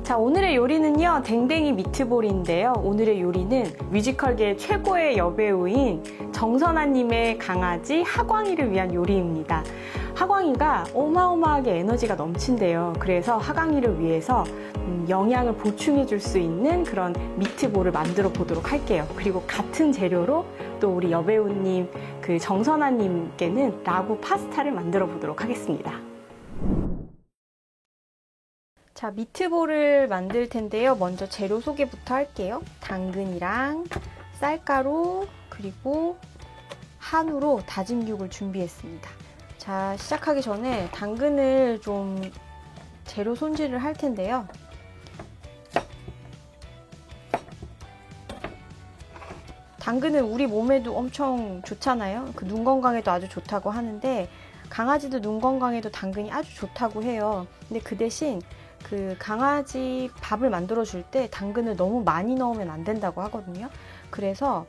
자, 오늘의 요리는요, 댕댕이 미트볼인데요. 오늘의 요리는 뮤지컬계 최고의 여배우인 정선아님의 강아지 하광이를 위한 요리입니다. 하광이가 어마어마하게 에너지가 넘친대요. 그래서 하광이를 위해서 영양을 보충해 줄 수 있는 그런 미트볼을 만들어 보도록 할게요. 그리고 같은 재료로 또 우리 여배우님 그 정선아님께는 라구 파스타를 만들어 보도록 하겠습니다. 자, 미트볼을 만들 텐데요. 먼저 재료 소개부터 할게요. 당근이랑 쌀가루 그리고 한우로 다진 육을 준비했습니다. 자, 시작하기 전에 당근을 좀 재료 손질을 할 텐데요. 당근은 우리 몸에도 엄청 좋잖아요. 그 눈 건강에도 아주 좋다고 하는데 강아지도 눈 건강에도 당근이 아주 좋다고 해요. 근데 그 대신 그 강아지 밥을 만들어 줄 때 당근을 너무 많이 넣으면 안 된다고 하거든요. 그래서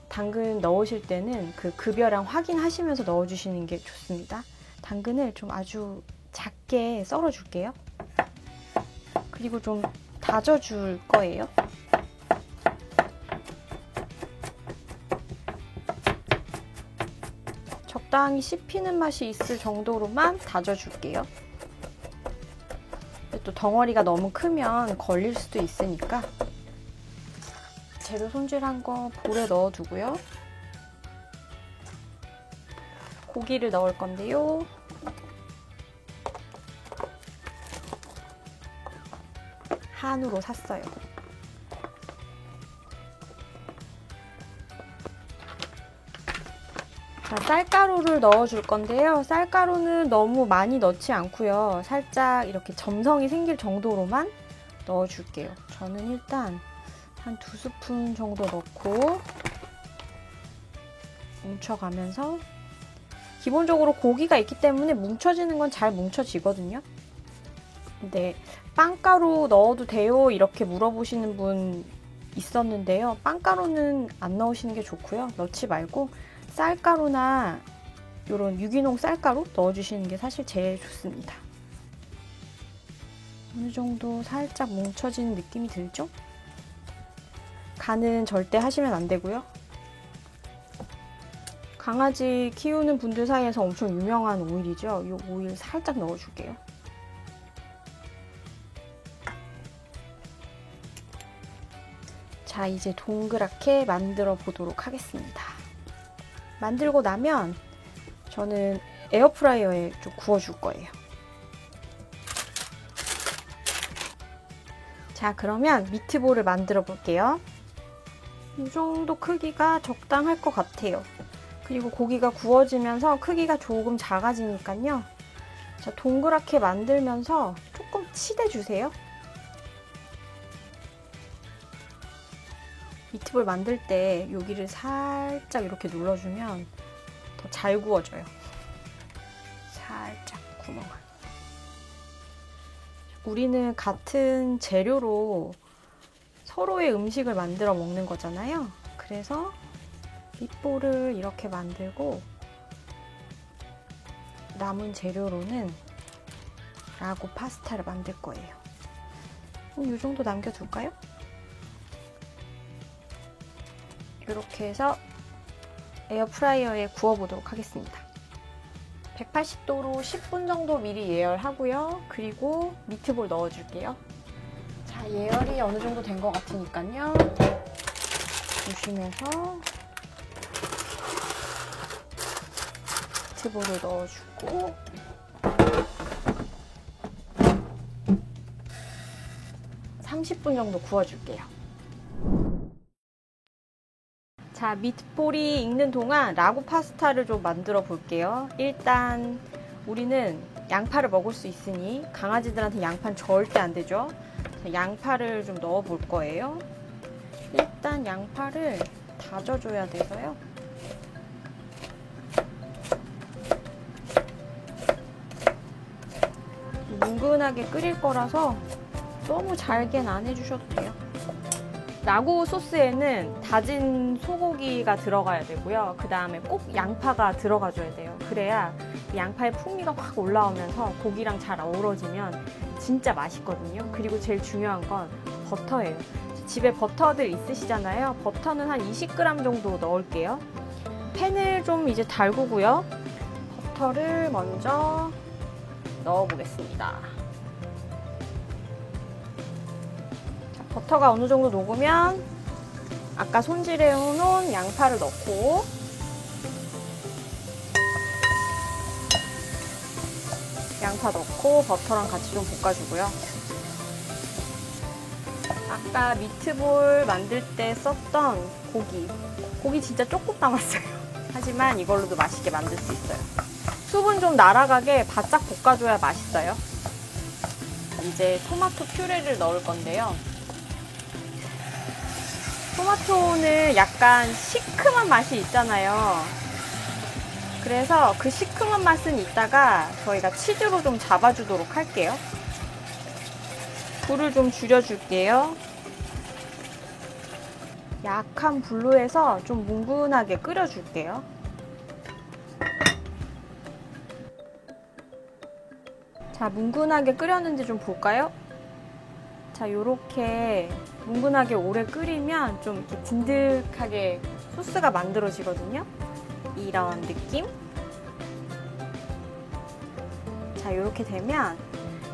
당근 넣으실 때는 그 급여량 확인하시면서 넣어주시는 게 좋습니다. 당근을 좀 아주 작게 썰어 줄게요. 그리고 좀 다져줄 거예요. 적당히 씹히는 맛이 있을 정도로만 다져줄게요. 또 덩어리가 너무 크면 걸릴 수도 있으니까 재료 손질한 거 볼에 넣어두고요. 고기를 넣을 건데요. 한우로 샀어요. 자, 쌀가루를 넣어줄 건데요. 쌀가루는 너무 많이 넣지 않고요. 살짝 이렇게 점성이 생길 정도로만 넣어줄게요. 저는 일단 한 2스푼 정도 넣고 뭉쳐가면서 기본적으로 고기가 있기 때문에 뭉쳐지는 건 잘 뭉쳐지거든요. 근데 빵가루 넣어도 돼요? 이렇게 물어보시는 분 있었는데요. 빵가루는 안 넣으시는 게 좋고요. 넣지 말고 쌀가루나 이런 유기농 쌀가루 넣어주시는 게 사실 제일 좋습니다. 어느 정도 살짝 뭉쳐지는 느낌이 들죠? 간은 절대 하시면 안 되고요. 강아지 키우는 분들 사이에서 엄청 유명한 오일이죠. 이 오일 살짝 넣어줄게요. 자, 이제 동그랗게 만들어 보도록 하겠습니다. 만들고 나면 저는 에어프라이어에 좀 구워줄 거예요. 자, 그러면 미트볼을 만들어 볼게요. 이 정도 크기가 적당할 것 같아요. 그리고 고기가 구워지면서 크기가 조금 작아지니까요. 자, 동그랗게 만들면서 조금 치대주세요. 미트볼 만들 때 여기를 살짝 이렇게 눌러주면 더 잘 구워져요. 살짝 구멍을. 우리는 같은 재료로 서로의 음식을 만들어 먹는 거잖아요. 그래서 밑볼을 이렇게 만들고 남은 재료로는 라구 파스타를 만들 거예요. 이 정도 남겨둘까요? 이렇게 해서 에어프라이어에 구워보도록 하겠습니다. 180도로 10분 정도 미리 예열하고요. 그리고 미트볼 넣어줄게요. 자, 예열이 어느 정도 된 것 같으니까요. 조심해서 미트볼을 넣어주고 (30분) 정도 구워줄게요. 자, 미트볼이 익는 동안 라구 파스타를 좀 만들어 볼게요. 일단 우리는 양파를 먹을 수 있으니 강아지들한테 양파는 절대 안 되죠. 자, 양파를 좀 넣어 볼 거예요. 일단 양파를 다져줘야 돼서요. 뭉근하게 끓일 거라서 너무 잘게는 안 해주셔도 돼요. 라구 소스에는 다진 소고기가 들어가야 되고요. 그 다음에 꼭 양파가 들어가줘야 돼요. 그래야 양파의 풍미가 확 올라오면서 고기랑 잘 어우러지면 진짜 맛있거든요. 그리고 제일 중요한 건 버터예요. 집에 버터들 있으시잖아요. 버터는 한 20g 정도 넣을게요. 팬을 좀 이제 달구고요. 버터를 먼저 넣어보겠습니다. 자, 버터가 어느 정도 녹으면 아까 손질해 놓은 양파를 넣고 양파 넣고 버터랑 같이 좀 볶아주고요. 아까 미트볼 만들 때 썼던 고기 진짜 조금 남았어요. 하지만 이걸로도 맛있게 만들 수 있어요. 수분 좀 날아가게 바짝 볶아줘야 맛있어요. 이제 토마토 퓨레를 넣을 건데요. 토마토는 약간 시큼한 맛이 있잖아요. 그래서 그 시큼한 맛은 이따가 저희가 치즈로 좀 잡아주도록 할게요. 불을 좀 줄여줄게요. 약한 불로 해서 좀 뭉근하게 끓여줄게요. 자, 뭉근하게 끓였는지 좀 볼까요? 자, 요렇게 뭉근하게 오래 끓이면 좀 이렇게 든득하게 소스가 만들어지거든요. 이런 느낌? 자, 요렇게 되면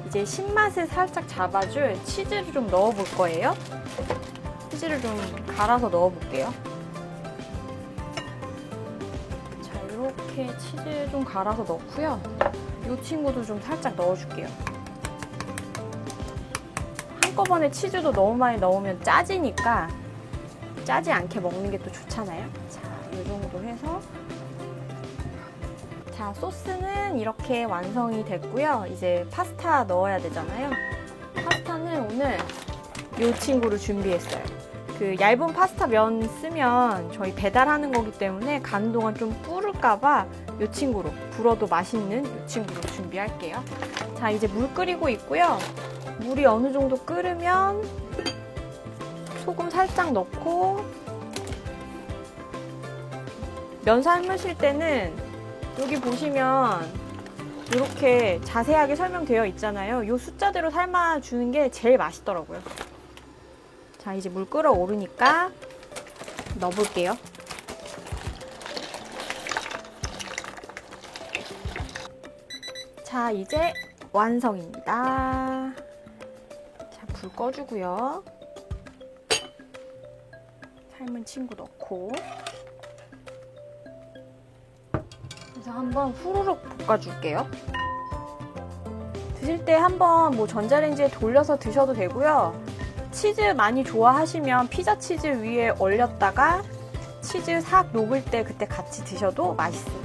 이제 신맛을 살짝 잡아줄 치즈를 좀 넣어볼 거예요. 치즈를 좀 갈아서 넣어볼게요. 자, 이렇게 치즈 좀 갈아서 넣고요. 이 친구도 좀 살짝 넣어줄게요. 한꺼번에 치즈도 너무 많이 넣으면 짜지니까 짜지 않게 먹는 게 또 좋잖아요. 자, 이 정도 해서 자, 소스는 이렇게 완성이 됐고요. 이제 파스타 넣어야 되잖아요. 파스타는 오늘 이 친구를 준비했어요. 그 얇은 파스타 면 쓰면 저희 배달하는 거기 때문에 가는 동안 좀 불을까봐 이 친구로, 불어도 맛있는 이 친구로 준비할게요. 자, 이제 물 끓이고 있고요. 물이 어느 정도 끓으면 소금 살짝 넣고 면 삶으실 때는 여기 보시면 이렇게 자세하게 설명되어 있잖아요. 이 숫자대로 삶아주는 게 제일 맛있더라고요. 자, 이제 물 끓어오르니까 넣어볼게요. 자, 이제 완성입니다. 자, 불 꺼주고요. 삶은 친구 넣고 그래서 한번 후루룩 볶아줄게요. 드실 때 한번 뭐 전자레인지에 돌려서 드셔도 되고요. 치즈 많이 좋아하시면 피자 치즈 위에 얼렸다가 치즈 싹 녹을 때 그때 같이 드셔도 맛있습니다.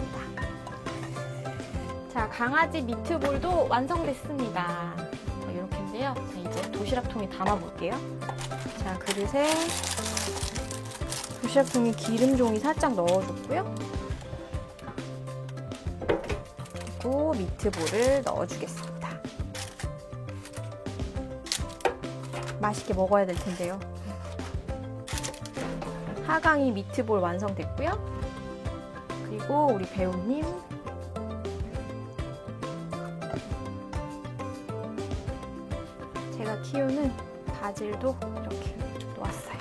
자, 강아지 미트볼도 완성됐습니다. 자, 이렇게인데요. 자, 이제 도시락통에 담아볼게요. 자, 그릇에 도시락통에 기름종이 살짝 넣어줬고요. 그리고 미트볼을 넣어주겠습니다. 맛있게 먹어야 될 텐데요. 하강이 미트볼 완성됐고요. 그리고 우리 배우님 제가 키우는 바질도 이렇게 놓았어요.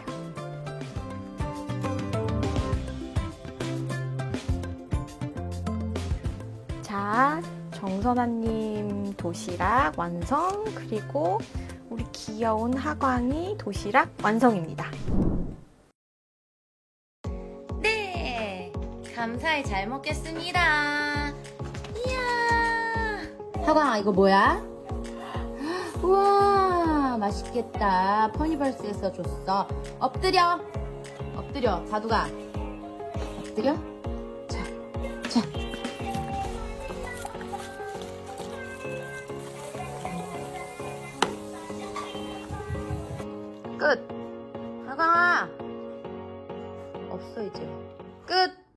자, 정선아님 도시락 완성. 그리고 우리 귀여운 하광이 도시락 완성입니다. 네, 감사히 잘 먹겠습니다. 이야, 하광아 이거 뭐야? 우와, 맛있겠다. 퍼니벌스에서 줬어. 엎드려, 엎드려, 다두가 엎드려. 자, 자. 끝. 하광아 없어 이제.